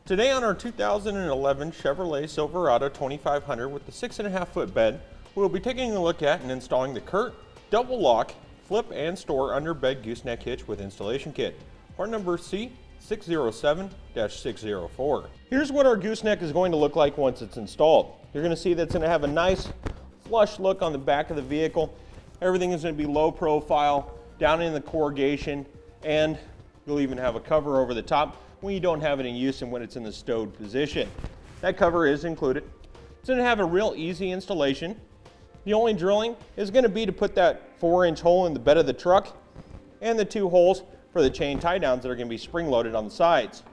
Today on our 2011 Chevrolet Silverado 2500 with the 6.5 foot bed, we'll be taking a look at and installing the CURT double lock, flip and store underbed gooseneck hitch with installation kit. Part number C607-604. Here's what our gooseneck is going to look like once it's installed. You're going to see that it's going to have a nice flush look on the back of the vehicle. Everything is going to be low profile, down in the corrugation, and you'll even have a cover over the top when you don't have it in use and when it's in the stowed position. That cover is included. It's going to have a real easy installation. The only drilling is going to be to put that 4-inch hole in the bed of the truck and the 2 holes for the chain tie-downs that are going to be spring-loaded on the sides.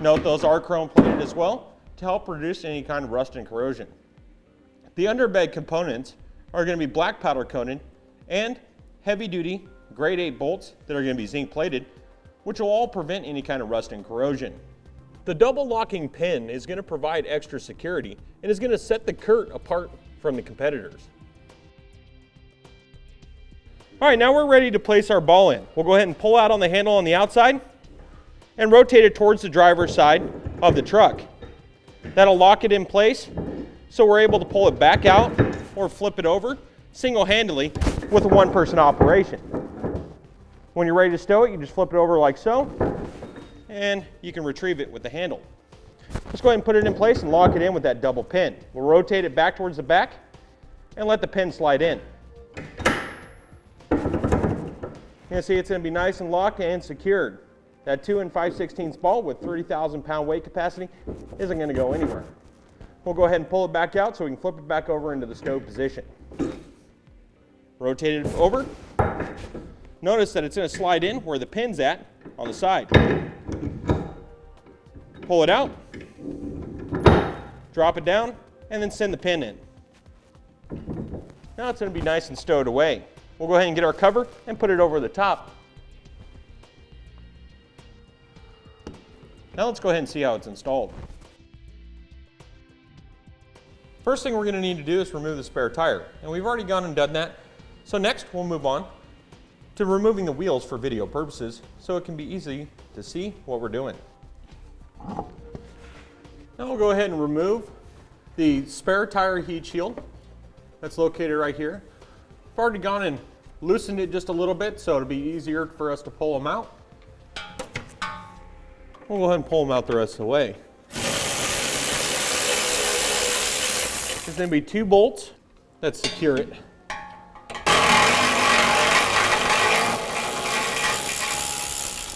Note those are chrome-plated as well to help reduce any kind of rust and corrosion. The underbed components are going to be black powder coated and heavy-duty grade 8 bolts that are going to be zinc-plated, which will all prevent any kind of rust and corrosion. The double locking pin is going to provide extra security and is going to set the CURT apart from the competitors. All right, now we're ready to place our ball in. We'll go ahead and pull out on the handle on the outside and rotate it towards the driver's side of the truck. That'll lock it in place so we're able to pull it back out or flip it over single-handedly with a one-person operation. When you're ready to stow it, you just flip it over like so, and you can retrieve it with the handle. Let's go ahead and put it in place and lock it in with that double pin. We'll rotate it back towards the back and let the pin slide in. You can see it's going to be nice and locked and secured. That 2 5/16 ball with 30,000 pound weight capacity isn't going to go anywhere. We'll go ahead and pull it back out so we can flip it back over into the stowed position. Rotate it over. Notice that it's going to slide in where the pin's at on the side. Pull it out, drop it down, and then send the pin in. Now it's going to be nice and stowed away. We'll go ahead and get our cover and put it over the top. Now let's go ahead and see how it's installed. First thing we're going to need to do is remove the spare tire, and we've already gone and done that. So next we'll move on to removing the wheels for video purposes so it can be easy to see what we're doing. Now we'll go ahead and remove the spare tire heat shield that's located right here. I've already gone and loosened it just a little bit so it'll be easier for us to pull them out. We'll go ahead and pull them out the rest of the way. There's going to be 2 bolts that secure it.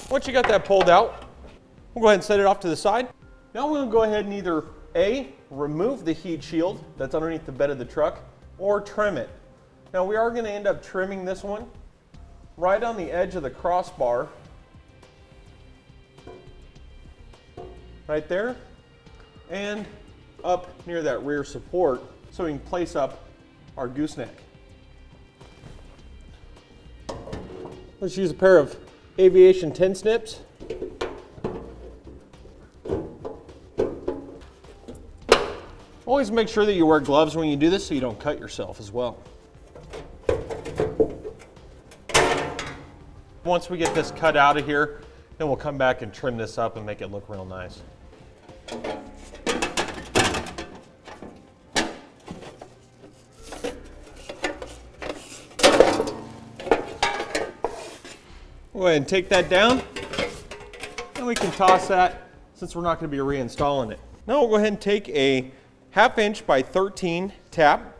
Once you got that pulled out, we'll go ahead and set it off to the side. Now we'll go ahead and either A, remove the heat shield that's underneath the bed of the truck, or trim it. Now we are going to end up trimming this one right on the edge of the crossbar, right there, and up near that rear support so we can place up our gooseneck. Let's use a pair of aviation 10 snips. Always make sure that you wear gloves when you do this so you don't cut yourself as well. Once we get this cut out of here, then we'll come back and trim this up and make it look real nice. Go ahead and take that down, and we can toss that since we're not going to be reinstalling it. Now we'll go ahead and take a 1/2 inch by 13 tap,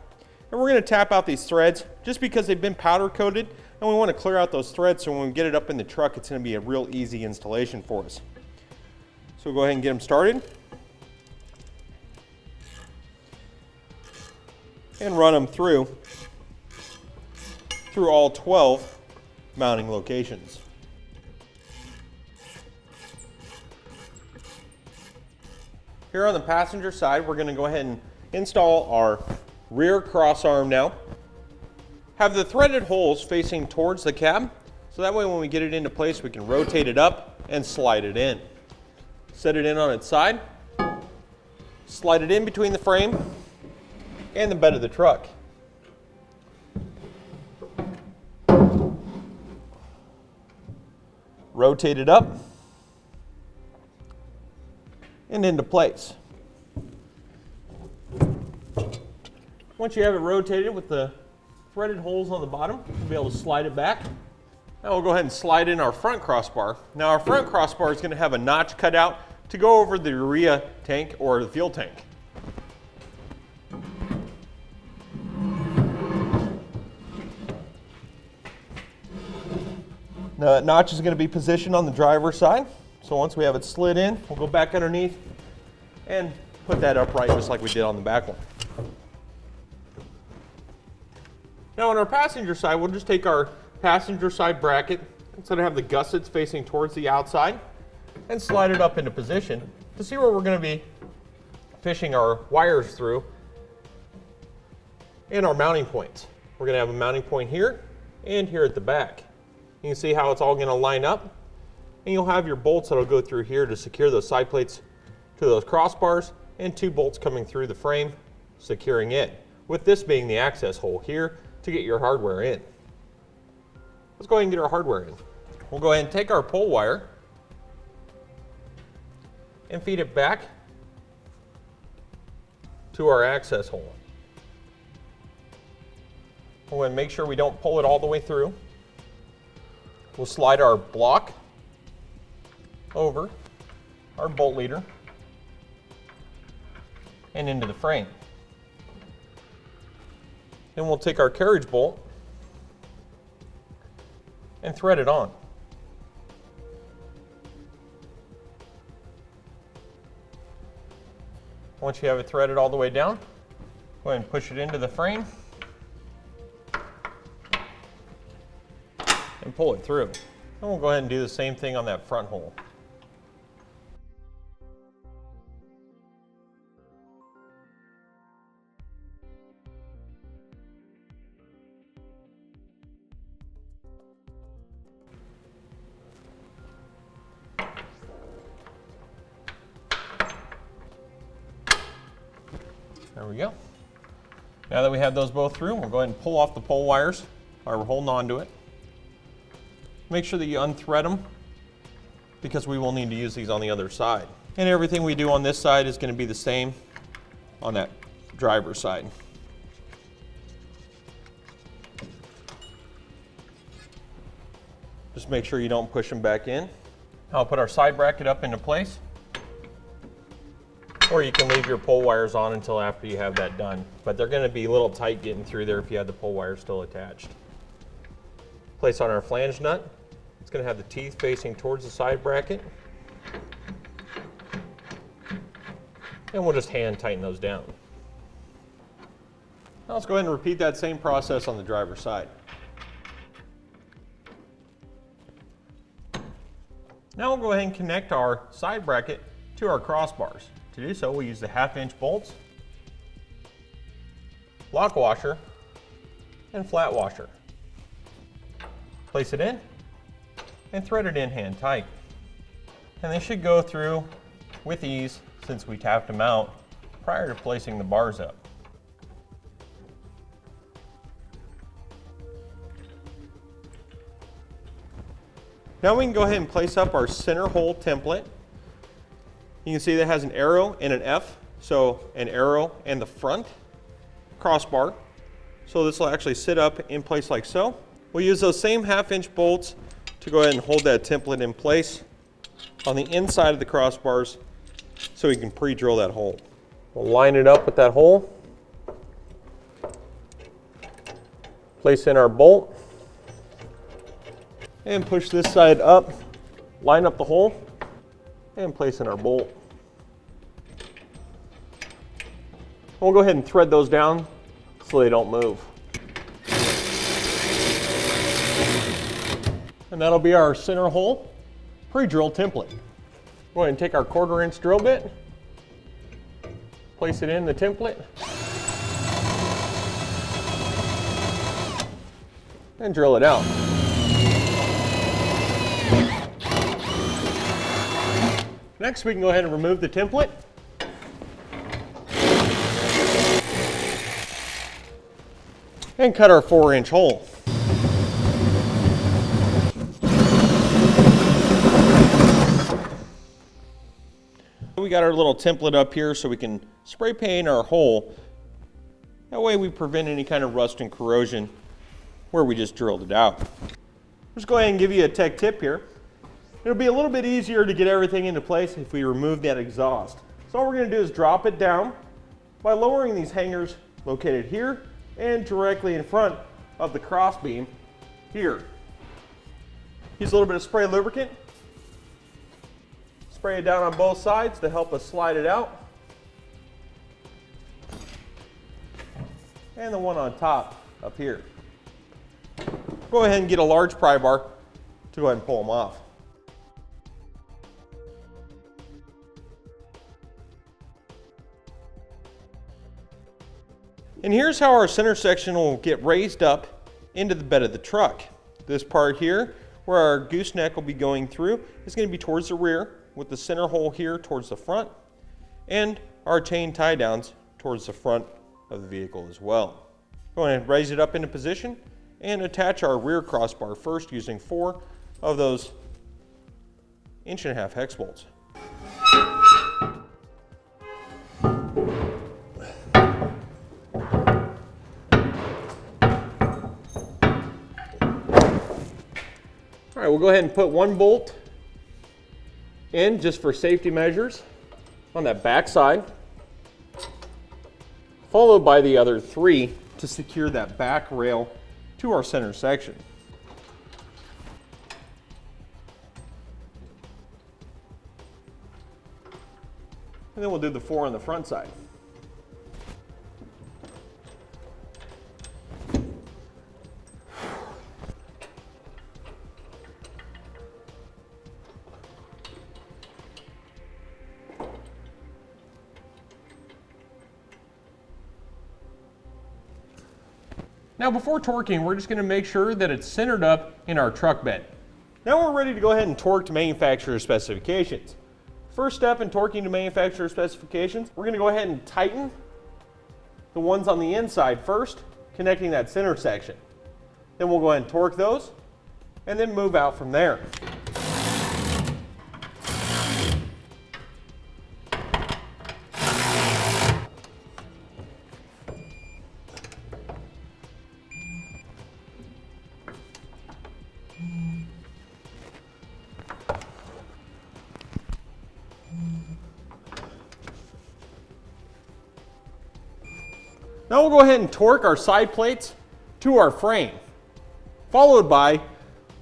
and we're going to tap out these threads just because they've been powder coated, and we want to clear out those threads so when we get it up in the truck it's going to be a real easy installation for us. So we'll go ahead and get them started and run them through all 12 mounting locations. Here on the passenger side, we're going to go ahead and install our rear cross arm now. Have the threaded holes facing towards the cab, so that way when we get it into place we can rotate it up and slide it in. Set it in on its side, slide it in between the frame and the bed of the truck. Rotate it up and into place. Once you have it rotated with the threaded holes on the bottom, you'll be able to slide it back. Now we'll go ahead and slide in our front crossbar. Now our front crossbar is going to have a notch cut out to go over the urea tank or the fuel tank. Now that notch is going to be positioned on the driver's side. So once we have it slid in, we'll go back underneath and put that upright just like we did on the back one. Now on our passenger side, we'll just take our passenger side bracket, instead of have the gussets facing towards the outside, and slide it up into position to see where we're going to be fishing our wires through and our mounting points. We're going to have a mounting point here and here at the back. You can see how it's all going to line up, and you'll have your bolts that'll go through here to secure those side plates to those crossbars, and 2 bolts coming through the frame securing it, with this being the access hole here to get your hardware in. Let's go ahead and get our hardware in. We'll go ahead and take our pull wire and feed it back to our access hole. We'll go ahead and make sure we don't pull it all the way through. We'll slide our block over our bolt leader and into the frame. Then we'll take our carriage bolt and thread it on. Once you have it threaded all the way down, go ahead and push it into the frame and pull it through. And we'll go ahead and do the same thing on that front hole. There we go. Now that we have those both through, we'll go ahead and pull off the pull wires while we're holding on to it. Make sure that you unthread them because we will need to use these on the other side. And everything we do on this side is going to be the same on that driver's side. Just make sure you don't push them back in. I'll put our side bracket up into place. Or you can leave your pull wires on until after you have that done. But they're going to be a little tight getting through there if you have the pull wires still attached. Place on our flange nut. It's going to have the teeth facing towards the side bracket. And we'll just hand tighten those down. Now let's go ahead and repeat that same process on the driver's side. Now we'll go ahead and connect our side bracket to our crossbars. To do so, we'll use the 1/2-inch bolts, lock washer, and flat washer. Place it in and thread it in hand tight. And they should go through with ease since we tapped them out prior to placing the bars up. Now we can go ahead and place up our center hole template. You can see that has an arrow and an F, so an arrow and the front crossbar. So this will actually sit up in place like so. We'll use those same 1/2-inch bolts to go ahead and hold that template in place on the inside of the crossbars so we can pre-drill that hole. We'll line it up with that hole, place in our bolt, and push this side up, line up the hole, and place in our bolt. We'll go ahead and thread those down so they don't move. And that'll be our center hole pre-drill template. Go ahead and take our 1/4-inch drill bit, place it in the template, and drill it out. Next, we can go ahead and remove the template. And cut our 4-inch hole. We got our little template up here so we can spray paint our hole. That way we prevent any kind of rust and corrosion where we just drilled it out. Let's go ahead and give you a tech tip here. It'll be a little bit easier to get everything into place if we remove that exhaust. So all we're going to do is drop it down by lowering these hangers located here and directly in front of the crossbeam here. Use a little bit of spray lubricant. Spray it down on both sides to help us slide it out. And the one on top up here. Go ahead and get a large pry bar to go ahead and pull them off. And here's how our center section will get raised up into the bed of the truck. This part here, where our gooseneck will be going through, is going to be towards the rear, with the center hole here towards the front, and our chain tie downs towards the front of the vehicle as well. Go ahead and raise it up into position and attach our rear crossbar first using 4 of those 1.5" hex bolts. All right, we'll go ahead and put 1 bolt in just for safety measures on that back side, followed by the other 3 to secure that back rail to our center section. And then we'll do the 4 on the front side. Now before torquing, we're just going to make sure that it's centered up in our truck bed. Now we're ready to go ahead and torque to manufacturer specifications. First step in torquing to manufacturer specifications, we're going to go ahead and tighten the ones on the inside first, connecting that center section. Then we'll go ahead and torque those, and then move out from there. Now we'll go ahead and torque our side plates to our frame, followed by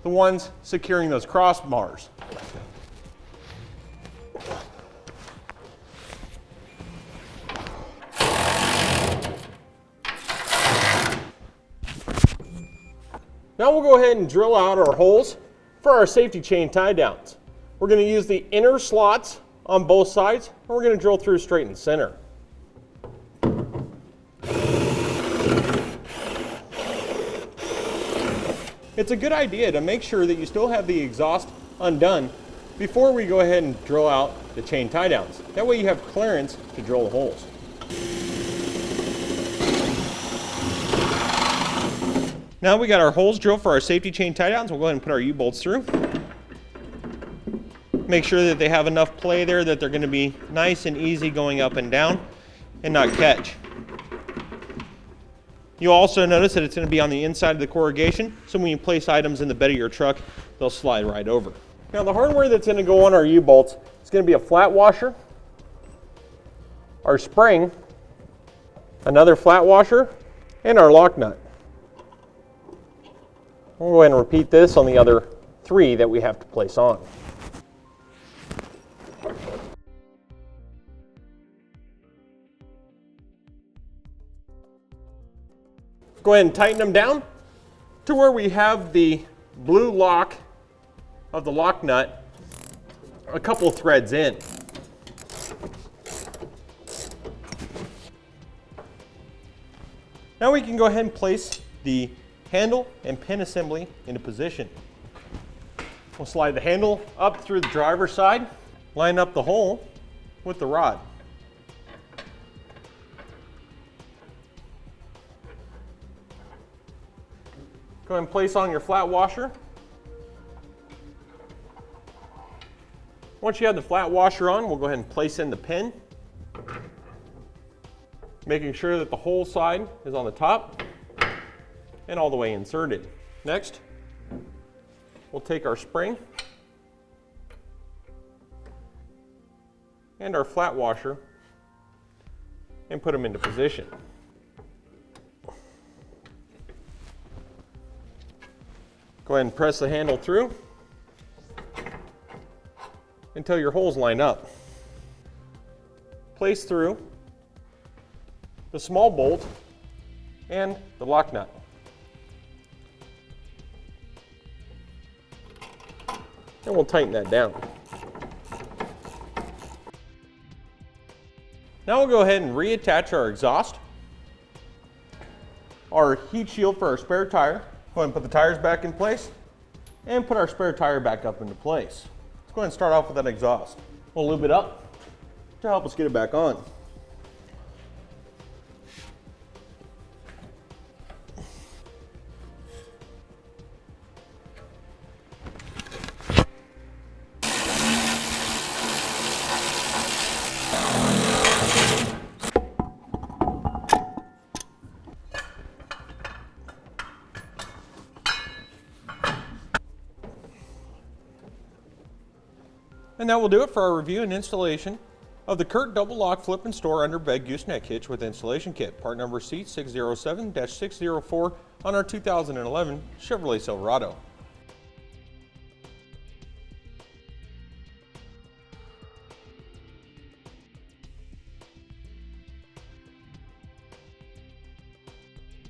the ones securing those crossbars. Now we'll go ahead and drill out our holes for our safety chain tie downs. We're going to use the inner slots on both sides, and we're going to drill through straight in the center. It's a good idea to make sure that you still have the exhaust undone before we go ahead and drill out the chain tie downs. That way you have clearance to drill the holes. Now we got our holes drilled for our safety chain tie downs. We'll go ahead and put our U-bolts through. Make sure that they have enough play there that they're going to be nice and easy going up and down and not catch. You'll also notice that it's going to be on the inside of the corrugation, so when you place items in the bed of your truck, they'll slide right over. Now the hardware that's going to go on our U-bolts is going to be a flat washer, our spring, another flat washer, and our lock nut. We'll go ahead and repeat this on the other 3 that we have to place on. Go ahead and tighten them down to where we have the blue lock of the lock nut a couple threads in. Now we can go ahead and place the handle and pin assembly into position. We'll slide the handle up through the driver's side, line up the hole with the rod. Go ahead and place on your flat washer. Once you have the flat washer on, we'll go ahead and place in the pin, making sure that the whole side is on the top and all the way inserted. Next, we'll take our spring and our flat washer and put them into position. Go ahead and press the handle through until your holes line up. Place through the small bolt and the lock nut. And we'll tighten that down. Now we'll go ahead and reattach our exhaust, our heat shield for our spare tire. Go ahead and put the tires back in place and put our spare tire back up into place. Let's go ahead and start off with that exhaust. We'll lube it up to help us get it back on. And that will do it for our review and installation of the CURT double lock flip and store under bed gooseneck hitch with installation kit, part number C607-604 on our 2011 Chevrolet Silverado.